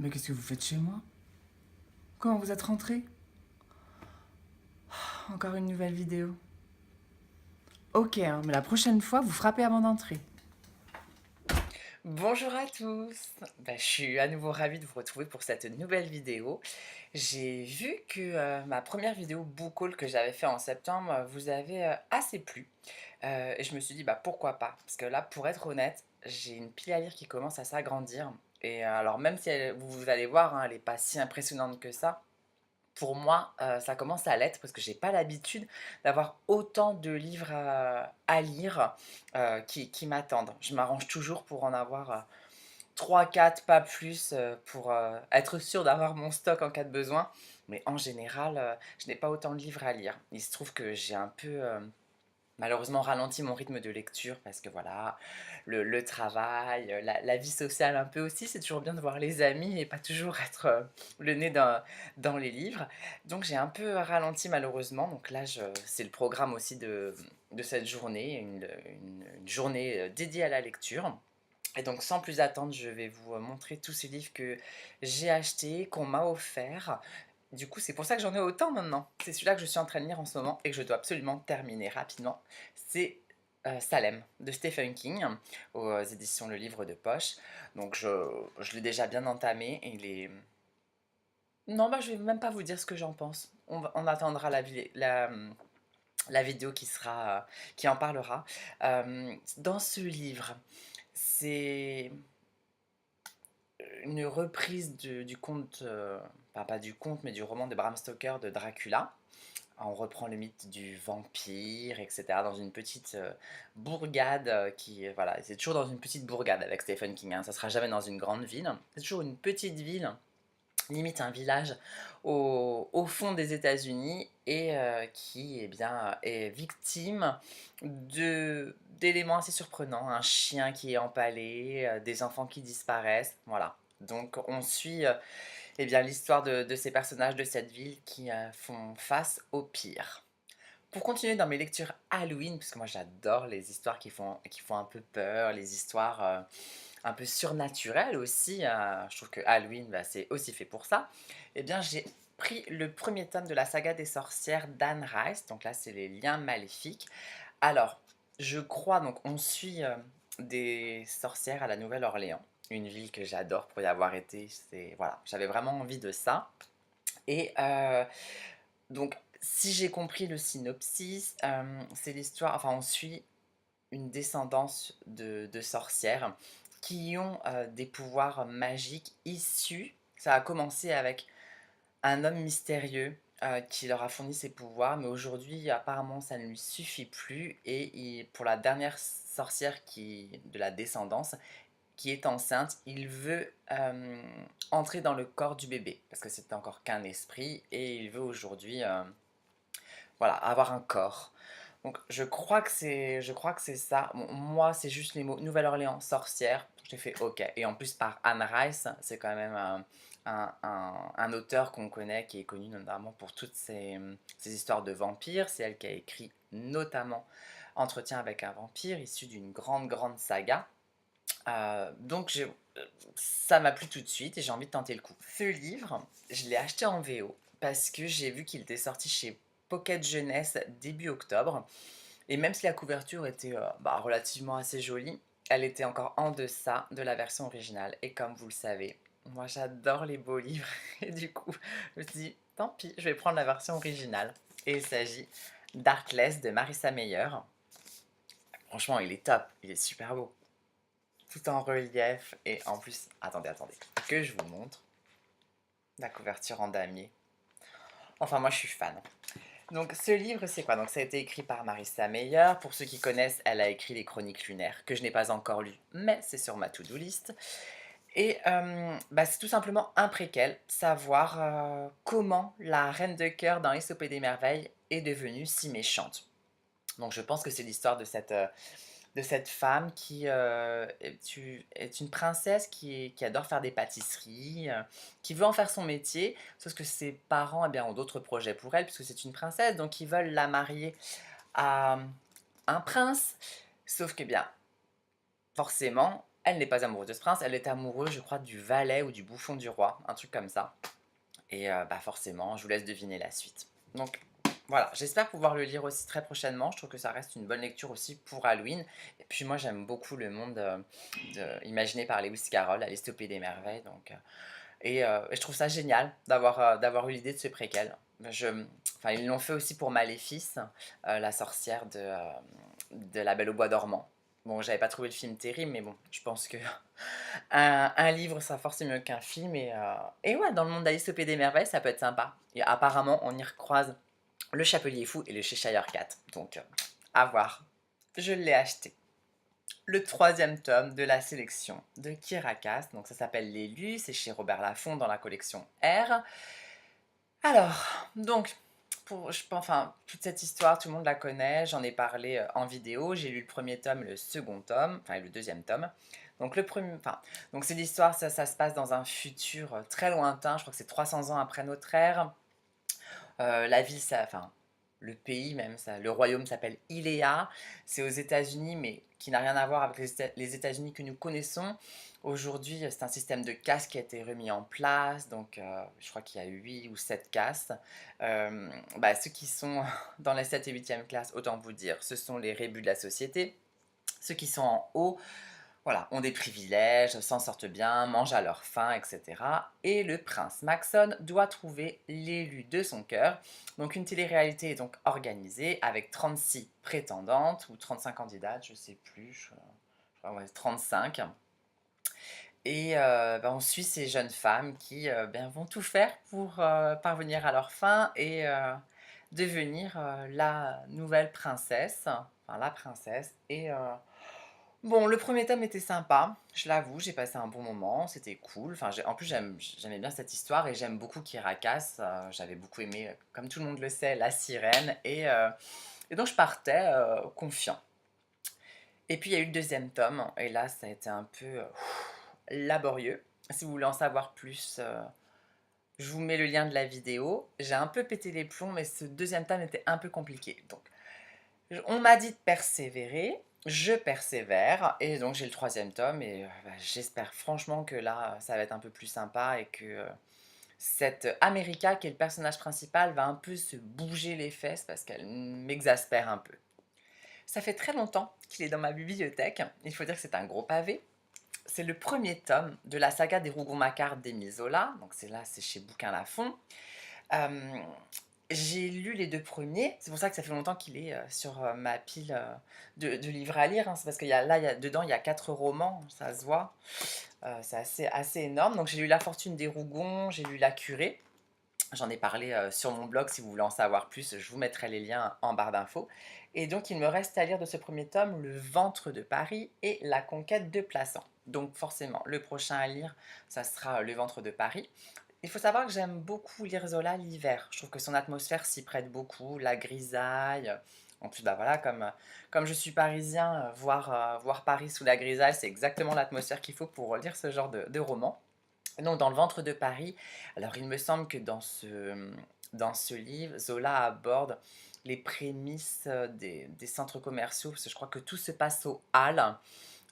Mais qu'est-ce que vous faites chez moi? Comment vous êtes rentré? Encore une nouvelle vidéo. Ok, hein, mais la prochaine fois, vous frappez avant d'entrer. Bonjour à tous. Je suis à nouveau ravie de vous retrouver pour cette nouvelle vidéo. J'ai vu que ma première vidéo book haul que j'avais fait en septembre vous avait assez plu. Et je me suis dit, pourquoi pas? Parce que là, pour être honnête, j'ai une pile à lire qui commence à s'agrandir. Et alors, même si vous allez voir, hein, elle n'est pas si impressionnante que ça, pour moi, ça commence à l'être parce que j'ai pas l'habitude d'avoir autant de livres à lire qui m'attendent. Je m'arrange toujours pour en avoir 3-4, pas plus, pour être sûre d'avoir mon stock en cas de besoin. Mais en général, je n'ai pas autant de livres à lire. Il se trouve que j'ai un peu malheureusement ralenti mon rythme de lecture parce que voilà, le travail, la vie sociale un peu aussi, c'est toujours bien de voir les amis et pas toujours être le nez dans les livres. Donc j'ai un peu ralenti malheureusement. Donc là, c'est le programme aussi de cette journée, une journée dédiée à la lecture. Et donc sans plus attendre, je vais vous montrer tous ces livres que j'ai achetés, qu'on m'a offerts. Du coup, c'est pour ça que j'en ai autant maintenant. C'est celui-là que je suis en train de lire en ce moment et que je dois absolument terminer rapidement. C'est Salem de Stephen King aux éditions Le Livre de Poche. Donc je l'ai déjà bien entamé et il est... Non, je vais même pas vous dire ce que j'en pense. On attendra la vidéo qui en parlera. Dans ce livre, c'est une reprise du conte, enfin pas du conte, mais du roman de Bram Stoker de Dracula. On reprend le mythe du vampire, etc. dans une petite bourgade voilà, c'est toujours dans une petite bourgade avec Stephen King, hein. Ça sera jamais dans une grande ville. C'est toujours une petite ville, limite un village au fond des États-Unis et qui est victime d'éléments assez surprenants. Un chien qui est empalé, des enfants qui disparaissent, voilà. Donc on suit l'histoire de ces personnages de cette ville qui font face au pire. Pour continuer dans mes lectures Halloween, parce que moi j'adore les histoires qui font un peu peur, les histoires un peu surnaturelles aussi, je trouve que Halloween c'est aussi fait pour ça, j'ai pris le premier tome de la saga des sorcières d'Anne Rice, donc là c'est les liens maléfiques. Alors, je crois, donc on suit des sorcières à la Nouvelle-Orléans, une ville que j'adore pour y avoir été, voilà, j'avais vraiment envie de ça. Et donc, si j'ai compris le synopsis, c'est l'histoire, enfin, on suit une descendance de sorcières qui ont des pouvoirs magiques issus. Ça a commencé avec un homme mystérieux qui leur a fourni ses pouvoirs, mais aujourd'hui, apparemment, ça ne lui suffit plus. Et pour la dernière sorcière de la descendance, qui est enceinte, il veut entrer dans le corps du bébé, parce que c'est encore qu'un esprit, et il veut aujourd'hui voilà, avoir un corps. Donc je crois que c'est ça. Bon, moi, c'est juste les mots Nouvelle-Orléans, sorcière. J'ai fait OK. Et en plus, par Anne Rice, c'est quand même un auteur qu'on connaît, qui est connu notamment pour toutes ces histoires de vampires. C'est elle qui a écrit notamment Entretien avec un vampire, issu d'une grande, grande saga. Donc ça m'a plu tout de suite et j'ai envie de tenter le coup. Ce livre, je l'ai acheté en VO parce que j'ai vu qu'il était sorti chez Pocket Jeunesse début octobre. Et même si la couverture était relativement assez jolie, elle était encore en deçà de la version originale. Et comme vous le savez, moi j'adore les beaux livres. Et du coup, je me suis dit, tant pis, je vais prendre la version originale. Et il s'agit d'Artless de Marissa Meyer. Franchement, il est top, il est super beau, tout en relief. Et en plus, attendez, que je vous montre la couverture en damier. Enfin, moi je suis fan. Donc ce livre, c'est quoi? Donc ça a été écrit par Marissa Meyer. Pour ceux qui connaissent, elle a écrit Les Chroniques lunaires, que je n'ai pas encore lu, mais c'est sur ma to-do list. Et c'est tout simplement un préquel, savoir comment la reine de cœur dans Aesop et des merveilles est devenue si méchante. Donc je pense que c'est l'histoire de cette femme qui est une princesse qui adore faire des pâtisseries, qui veut en faire son métier, sauf que ses parents ont d'autres projets pour elle, puisque c'est une princesse, donc ils veulent la marier à un prince, sauf que forcément, Elle n'est pas amoureuse de ce prince, elle est amoureuse, je crois, du valet ou du bouffon du roi, un truc comme ça. Et bah, forcément, je vous laisse deviner la suite. Donc voilà, j'espère pouvoir le lire aussi très prochainement. Je trouve que ça reste une bonne lecture aussi pour Halloween. Et puis moi, j'aime beaucoup le monde imaginé par Lewis Carroll, Alistopée des merveilles. Donc, et je trouve ça génial d'avoir eu l'idée de ce préquel. Enfin, ils l'ont fait aussi pour Maléfice, la sorcière de La Belle au bois dormant. Bon, j'avais pas trouvé le film terrible, mais bon, je pense que un livre, ça forcément mieux qu'un film. Et ouais, dans le monde d'Alice au Pays des Merveilles, ça peut être sympa. Et apparemment, on y recroise le Chapelier Fou et le Cheshire Cat. Donc, à voir. Je l'ai acheté. Le troisième tome de la sélection de Kirakas. Donc, ça s'appelle L'élu. C'est chez Robert Laffont dans la collection R. Alors, donc, enfin, toute cette histoire, tout le monde la connaît. J'en ai parlé en vidéo. J'ai lu le premier tome, le second tome, enfin le deuxième tome. Donc le premier, enfin, donc c'est l'histoire, ça se passe dans un futur très lointain. Je crois que c'est 300 ans après notre ère. La ville, enfin, le pays même, le royaume s'appelle Iléa. C'est aux États-Unis, mais qui n'a rien à voir avec les États-Unis que nous connaissons. Aujourd'hui, c'est un système de caste qui a été remis en place. Donc, je crois qu'il y a 8 ou 7 castes. Bah, ceux qui sont dans les 7 et 8e classes, autant vous dire, ce sont les rébus de la société. Ceux qui sont en haut, voilà, ont des privilèges, s'en sortent bien, mangent à leur faim, etc. Et le prince Maxon doit trouver l'élu de son cœur. Donc une télé-réalité est donc organisée avec 36 prétendantes ou 35 candidates, je sais plus, crois, ouais, 35. Et ben, on suit ces jeunes femmes qui ben, vont tout faire pour parvenir à leur fin et devenir la nouvelle princesse, enfin la princesse. Et bon, le premier tome était sympa, je l'avoue, j'ai passé un bon moment, c'était cool. Enfin, en plus, j'aimais bien cette histoire et j'aime beaucoup Kirakas. J'avais beaucoup aimé, comme tout le monde le sait, La Sirène. Et donc, je partais confiant. Et puis, il y a eu le deuxième tome, et là, ça a été un peu laborieux. Si vous voulez en savoir plus, je vous mets le lien de la vidéo. J'ai un peu pété les plombs, mais ce deuxième tome était un peu compliqué. Donc, on m'a dit de persévérer, je persévère, et donc j'ai le troisième tome, et bah, j'espère franchement que là, ça va être un peu plus sympa, et que cette America, qui est le personnage principal, va un peu se bouger les fesses, parce qu'elle m'exaspère un peu. Ça fait très longtemps qu'il est dans ma bibliothèque, il faut dire que c'est un gros pavé. C'est le premier tome de la saga des Rougon-Macquart d'Émile Zola, donc c'est là, c'est chez Bouquin Lafon. Euh, j'ai lu les deux premiers, c'est pour ça que ça fait longtemps qu'il est sur ma pile de livres à lire, hein. C'est parce qu'il y a, là, dedans, il y a 4 romans, ça se voit, c'est assez énorme. Donc j'ai lu La Fortune des Rougon, j'ai lu La Curée, j'en ai parlé sur mon blog, si vous voulez en savoir plus, je vous mettrai les liens en barre d'infos. Et donc il me reste à lire de ce premier tome Le Ventre de Paris et La Conquête de Plassans. Donc forcément, le prochain à lire, ça sera Le Ventre de Paris. Il faut savoir que j'aime beaucoup lire Zola l'hiver. Je trouve que son atmosphère s'y prête beaucoup, la grisaille. En plus, bah voilà, comme je suis parisien, voir Paris sous la grisaille, c'est exactement l'atmosphère qu'il faut pour lire ce genre de roman. Donc, dans Le Ventre de Paris, alors il me semble que dans ce livre, Zola aborde les prémices des centres commerciaux, parce que je crois que tout se passe aux Halles.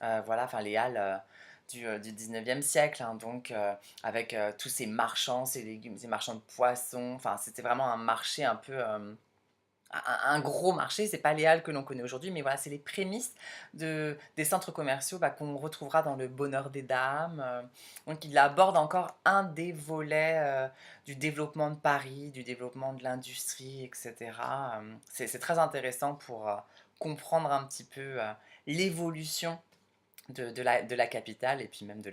Voilà, enfin les Halles du 19e siècle, hein, donc avec tous ces marchands, ces légumes, ces marchands de poissons. Enfin, c'était vraiment un marché un peu un gros marché, c'est pas les halles que l'on connaît aujourd'hui, mais voilà, c'est les prémices des centres commerciaux bah, qu'on retrouvera dans Le Bonheur des Dames. Donc il aborde encore un des volets du développement de Paris, du développement de l'industrie, etc. C'est très intéressant pour comprendre un petit peu l'évolution de la capitale et puis même de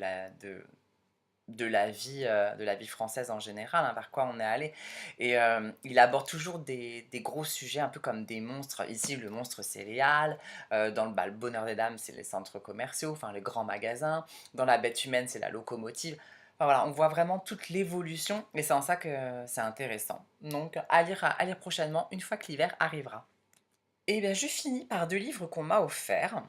la vie française en général, hein, vers quoi on est allé. Et il aborde toujours des gros sujets, un peu comme des monstres. Ici, le monstre, c'est les halles. Dans le Bonheur des Dames, c'est les centres commerciaux, enfin les grands magasins. Dans La Bête humaine, c'est la locomotive. Enfin voilà, on voit vraiment toute l'évolution et c'est en ça que c'est intéressant. Donc, à lire prochainement, une fois que l'hiver arrivera. Et bien, je finis par 2 livres qu'on m'a offerts.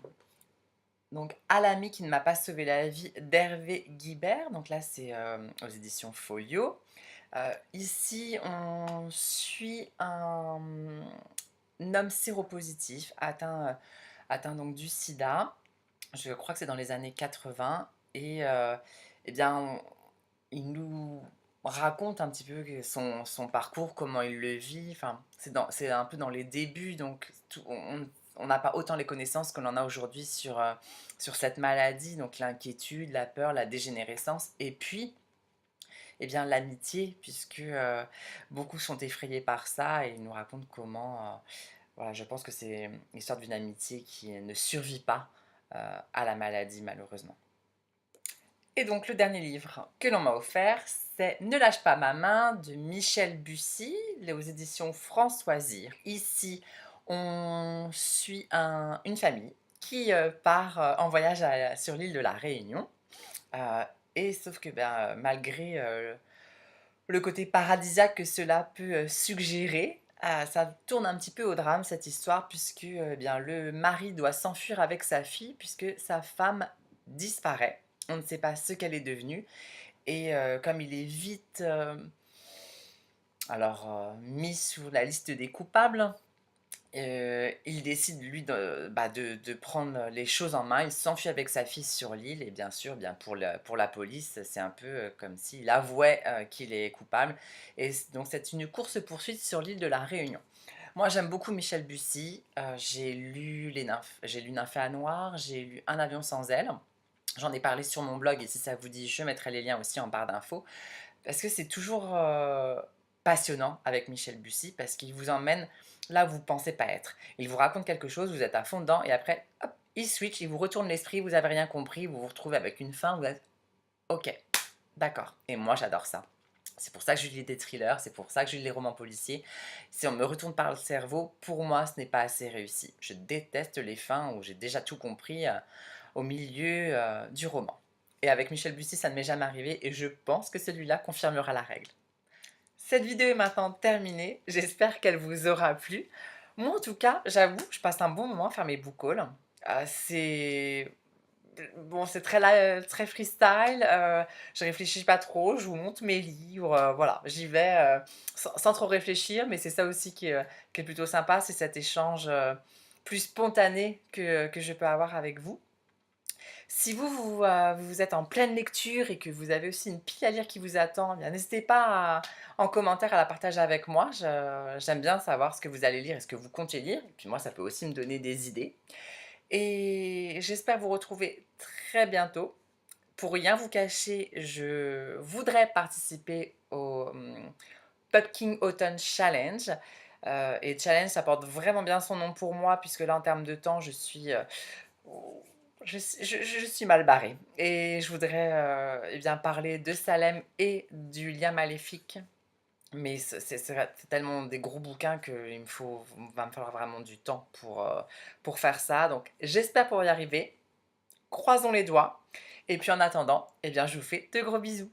Donc, À l'ami qui ne m'a pas sauvé la vie d'Hervé Guibert. Donc là, c'est aux éditions Folio. Ici, on suit un homme séropositif atteint donc du sida. Je crois que c'est dans les années 80 et eh bien, il nous raconte un petit peu que son parcours, comment il le vit. Enfin, c'est un peu dans les débuts, donc on n'a pas autant les connaissances que l'on a aujourd'hui sur cette maladie, donc l'inquiétude, la peur, la dégénérescence, et puis eh bien, l'amitié, puisque beaucoup sont effrayés par ça, et il nous raconte comment, voilà, je pense que c'est l'histoire d'une amitié qui ne survit pas à la maladie, malheureusement. Et donc le dernier livre que l'on m'a offert, c'est Ne lâche pas ma main de Michel Bussy, aux éditions Françoisir. Ici, on suit une famille qui part en voyage sur l'île de la Réunion. Euh, et sauf que malgré le côté paradisiaque que cela peut suggérer, ça tourne un petit peu au drame cette histoire, puisque bien, le mari doit s'enfuir avec sa fille, puisque sa femme disparaît. On ne sait pas ce qu'elle est devenue. Et comme il est vite mis sur la liste des coupables, il décide, lui, de prendre les choses en main. Il s'enfuit avec sa fille sur l'île. Et bien sûr, bien pour la police, c'est un peu comme s'il avouait qu'il est coupable. Et donc, c'est une course-poursuite sur l'île de la Réunion. Moi, j'aime beaucoup Michel Bussy. J'ai lu Les Nymphes. J'ai lu Nymphéa Noire. J'ai lu Un avion sans aile. J'en ai parlé sur mon blog. Et si ça vous dit, je mettrai les liens aussi en barre d'infos. Parce que c'est toujours passionnant avec Michel Bussy, parce qu'il vous emmène là où vous ne pensez pas être. Il vous raconte quelque chose, vous êtes à fond dedans, et après, hop, il switch, il vous retourne l'esprit, vous n'avez rien compris, vous vous retrouvez avec une fin, vous êtes ok, d'accord. Et moi, j'adore ça. C'est pour ça que je lis des thrillers, c'est pour ça que je lis les romans policiers. Si on me retourne par le cerveau, pour moi, ce n'est pas assez réussi. Je déteste les fins où j'ai déjà tout compris au milieu du roman. Et avec Michel Bussy, ça ne m'est jamais arrivé, et je pense que celui-là confirmera la règle. Cette vidéo est maintenant terminée, j'espère qu'elle vous aura plu. Moi en tout cas, j'avoue, je passe un bon moment à faire mes book hauls. C'est bon, c'est très freestyle, je réfléchis pas trop, je vous montre mes livres, voilà, j'y vais sans trop réfléchir, mais c'est ça aussi qui est plutôt sympa, c'est cet échange plus spontané que je peux avoir avec vous. Si vous êtes en pleine lecture et que vous avez aussi une pile à lire qui vous attend, eh bien n'hésitez pas en commentaire à la partager avec moi. J'aime bien savoir ce que vous allez lire et ce que vous comptez lire. Et puis moi, ça peut aussi me donner des idées. Et j'espère vous retrouver très bientôt. Pour rien vous cacher, je voudrais participer au Pumpkin Autumn Challenge. Et challenge, ça porte vraiment bien son nom pour moi, puisque là, en termes de temps, je suis mal barrée. Et je voudrais eh bien, parler de Salem et du lien maléfique. Mais c'est tellement des gros bouquins va me falloir vraiment du temps pour faire ça. Donc j'espère pouvoir y arriver. Croisons les doigts. Et puis en attendant, eh bien, je vous fais de gros bisous.